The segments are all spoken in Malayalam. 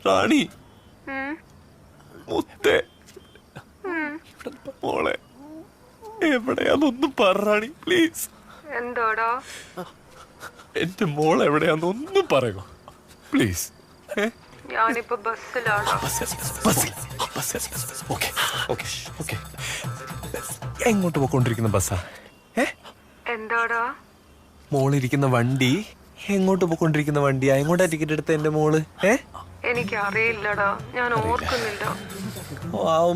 റാണി മുത്തേ മോളെ എവിടെയാന്നൊന്നും പറ റാണി പ്ലീസ്. എന്തോടാ എന്റെ മോൾ എവിടെയാന്നൊന്നും പറയുമോ പ്ലീസ്? ഞാനിപ്പോ ബസ്സിലാടാ. എങ്ങോട്ട് പോയിക്കൊണ്ടിരിക്കുന്ന ബസ്സാ? എന്താടാ മോളിരിക്കുന്ന വണ്ടി എങ്ങോട്ട് പോയിക്കൊണ്ടിരിക്കുന്ന വണ്ടിയാ? എങ്ങോട്ടാ ടിക്കറ്റ് എടുത്ത എന്റെ മോള്? എനിക്കറിയില്ലടാ, ഞാൻ ഓർക്കുന്നില്ല.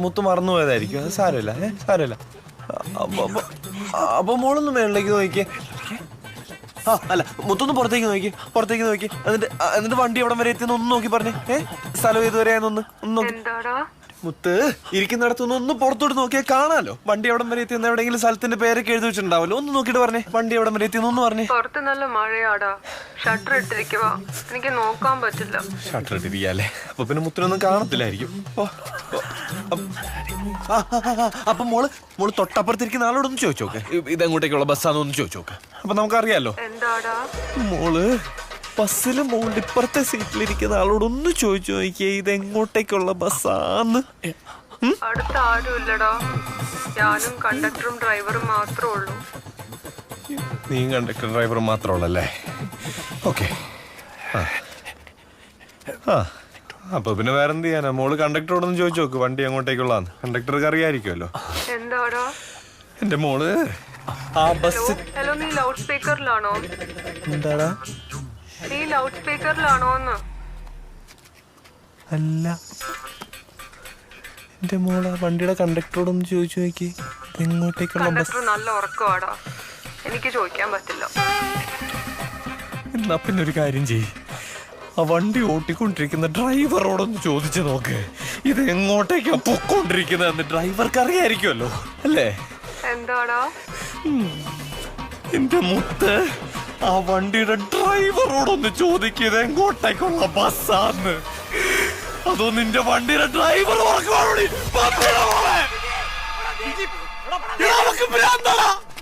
മുത്ത് മറന്നുപോയതായിരിക്കും. അത് സാരമില്ല, സാരമില്ല. അപ്പൊ മോളൊന്ന് മേളിലേക്ക് നോക്കിയേ. അല്ല, മുത്തൊന്ന് പുറത്തേക്ക് നോക്കി. എന്നിട്ട് വണ്ടി എവിടം വരെ എത്തിയെന്ന് ഒന്ന് നോക്കി പറഞ്ഞേ. സ്ഥലം ഏതുവരെയാന്നൊന്ന് നോക്കി. മുത്ത് ഇരിക്കുന്നിടത്തുനിന്ന് ഒന്ന് പുറത്തോട്ട് നോക്കിയാൽ കാണാലോ വണ്ടി എവിടം വരെ എത്തിയെന്ന്. എവിടെയെങ്കിലും സ്ഥലത്തിന്റെ പേരൊക്കെ എഴുതി വെച്ചിട്ടുണ്ടാവല്ലോ. ഒന്ന് നോക്കിട്ട് പറഞ്ഞേ വണ്ടി എവിടം വരെ എത്തിയെന്ന് ഒന്ന് പറഞ്ഞേ. പുറത്ത് നല്ല മഴയാടാ, ഷട്ടർ ഇട്ടിരിക്കുവാ, എനിക്ക് നോക്കാൻ പറ്റില്ല. ഷട്ടർ ഇട്ടിരിക്കല്ലേ? അപ്പൊ പിന്നെ മുത്തിനൊന്നും കാണത്തില്ലായിരിക്കും. അപ്പൊ മോള് തൊട്ടപ്പുറത്തിരിക്കുന്ന ആളോടൊന്ന് ചോദിച്ചു നോക്ക്, ഇതെങ്ങോട്ടേക്കുള്ള ബസ്സാന്നൊന്ന് ചോദിച്ചു നോക്ക്. അപ്പൊ നമുക്കറിയാലോ. എന്താടാ മോള് ബസ്സില് മോളുടെ ഇപ്പുറത്തെ സീറ്റിലിരിക്കുന്ന ആളോടൊന്ന് ചോദിച്ചു നോക്കിയേ, ഇതെങ്ങോട്ടേക്കുള്ള ബസ്സാന്ന്. അടുത്ത ആരും ഇല്ലടാ, ഞാനും കണ്ടക്ടറും ഡ്രൈവറും മാത്രമേ ഉള്ളൂ. നീ കണ്ടക്ടർ ഡ്രൈവറും മാത്രമുള്ളല്ലേ? ഓക്കെ. അപ്പൊ പിന്നെ വേറെന്ത് ചെയ്യാനാ? മോള് കണ്ടക്ടറോടൊന്ന് ചോദിച്ചു നോക്ക് വണ്ടി എങ്ങോട്ടേക്കുള്ളാന്ന്. കണ്ടക്ടർക്ക് അറിയായിരിക്കുമല്ലോ. എന്താടാ എന്റെ മോള് ആ ബസ്. ഹലോ, നീ ലൗഡ് സ്പീക്കറിലാണോ? എന്താടാ? നീ ലൗഡ് സ്പീക്കറിലാണോന്ന്? അല്ല, എന്റെ മോള് ആ വണ്ടിയുടെ കണ്ടക്ടറോടൊന്ന് ചോദിച്ചു നോക്കി എങ്ങോട്ടേക്കുള്ള ബസ്. കണ്ടക്ടർ നല്ല ഉറക്കമാടാ, എനിക്ക് ചോദിക്കാൻ പറ്റില്ല. എന്നാ പിന്നെ ഒരു കാര്യം ചെയ്യ്, ആ വണ്ടി ഓട്ടിക്കൊണ്ടിരിക്കുന്ന ഡ്രൈവറോടൊന്ന് ചോദിച്ചു നോക്ക് ഇത് എങ്ങോട്ടേക്കാ പൊക്കോണ്ടിരിക്കുന്നതെന്ന്. ഡ്രൈവർക്ക് അറിയായിരിക്കുമല്ലോ അല്ലേ? എന്താടാ എന്റെ മുത്ത്, ആ വണ്ടിയുടെ ഡ്രൈവറോടൊന്ന് ചോദിക്കുന്നത് എങ്ങോട്ടേക്കുള്ള ബസ്സാന്ന്. അതോ നിന്റെ വണ്ടിയുടെ ഡ്രൈവർ ഉറക്കമാണോ?